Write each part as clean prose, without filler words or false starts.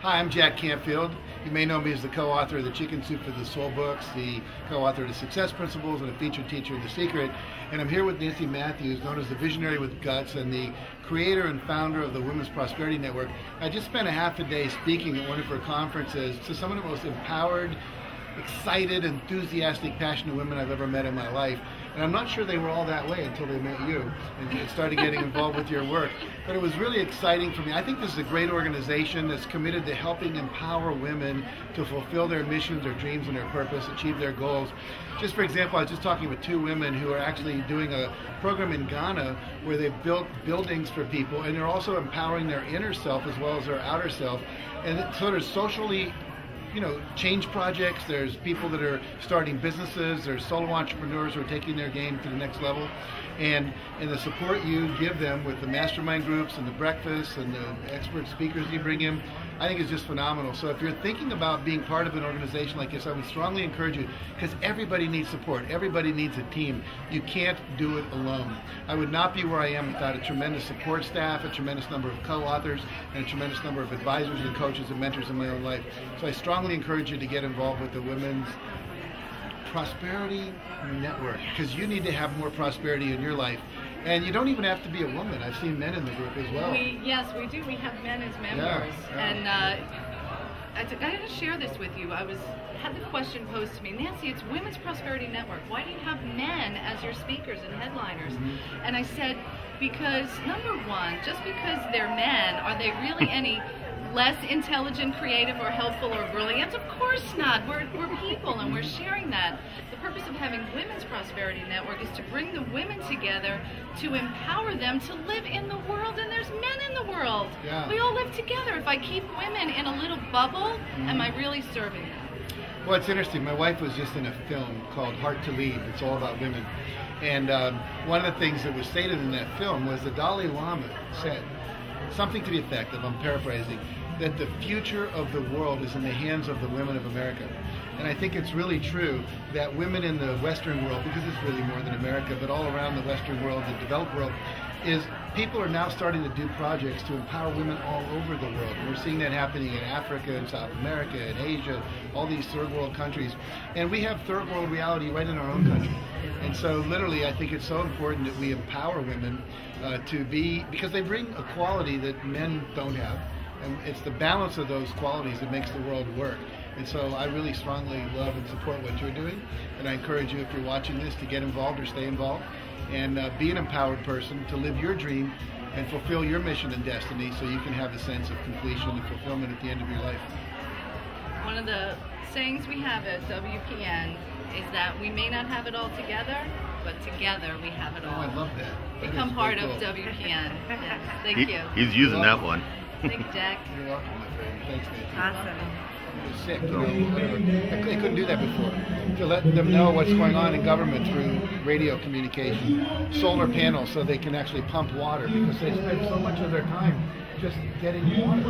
Hi, I'm Jack Canfield. You may know me as the co-author of the Chicken Soup for the Soul books, the co-author of the Success Principles, and a featured teacher of The Secret. And I'm here with Nancy Matthews, known as the Visionary with Guts and the creator and founder of the Women's Prosperity Network. I just spent a half a day speaking at one of her conferences to some of the most empowered, excited, enthusiastic, passionate women I've ever met in my life. And I'm not sure they were all that way until they met you and started getting involved with your work. But it was really exciting for me. I think this is a great organization that's committed to helping empower women to fulfill their missions, their dreams, and their purpose, achieve their goals. Just for example, I was just talking with two women who are actually doing a program in Ghana where they've built buildings for people, and they're also empowering their inner self as well as their outer self. And it's sort of socially change projects. There's people that are starting businesses. There's solo entrepreneurs who are taking their game to the next level. And the support you give them with the mastermind groups and the breakfasts and the expert speakers you bring in, I think is just phenomenal. So if you're thinking about being part of an organization like this, I would strongly encourage you, because everybody needs support. Everybody needs a team. You can't do it alone. I would not be where I am without a tremendous support staff, a tremendous number of co-authors, and a tremendous number of advisors and coaches and mentors in my own life. So I strongly encourage you to get involved with the Women's Prosperity Network, because you need to have more prosperity in your life. And you don't even have to be a woman. I've seen men in the group as well. Yes, we do. We have men as members. Yeah. And I got to share this with you. Had the question posed to me, Nancy, it's Women's Prosperity Network. Why do you have men as your speakers and headliners? Mm-hmm. And I said, because number one, just because they're men, are they really any less intelligent, creative, or helpful, or brilliant? Of course not. We're people, and we're sharing that. The purpose of having Women's Prosperity Network is to bring the women together to empower them to live in the world, and there's men in the world. Yeah. We all live together. If I keep women in a little bubble, am I really serving them? Well, it's interesting. My wife was just in a film called Heart to Lead. It's all about women. And one of the things that was stated in that film was the Dalai Lama said something to the effect of, I'm paraphrasing, that the future of the world is in the hands of the women of America. And I think it's really true that women in the Western world, because it's really more than America, but all around the Western world, the developed world, is people are now starting to do projects to empower women all over the world. And we're seeing that happening in Africa and South America and Asia, all these third world countries. And we have third world reality right in our own country. And so literally I think it's so important that we empower women to be, because they bring a quality that men don't have. And it's the balance of those qualities that makes the world work. And so I really strongly love and support what you're doing. And I encourage you, if you're watching this, to get involved or stay involved and be an empowered person to live your dream and fulfill your mission and destiny so you can have the sense of completion and fulfillment at the end of your life. One of the sayings we have at WPN is that we may not have it all together, but together we have it all. Oh, I love that. Become part of WPN. Yes, thank you. He's using that one. Thank you, Jack. You're welcome, my friend. Thanks, Nancy. Awesome. It was sick, whatever. They couldn't do that before. To let them know what's going on in government through radio communication, solar panels so they can actually pump water, because they spend so much of their time just getting water,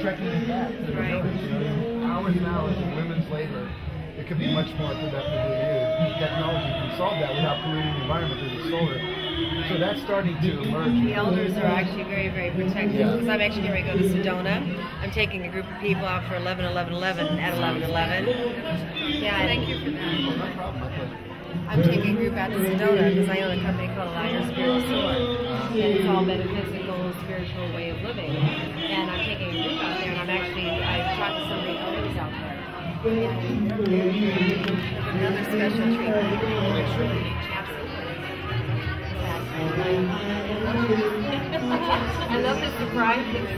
trekking it back to the village. Hours and hours of women's labor. It could be much more productively used. Technology can solve that without polluting the environment through the solar. So that's starting to emerge. The elders are actually very, very protective, because I'm actually getting ready to go to Sedona. I'm taking a group of people out for 11-11-11 at 11-11. Yeah, thank you for that. No problem, my pleasure. I'm taking a group out to Sedona because I own a company called Allow Your Spirit to Soar. And it's all metaphysical, spiritual way of living. And I'm taking a group out there, and I've talked to some of the elders out there. And another special treatment. I love the surprises.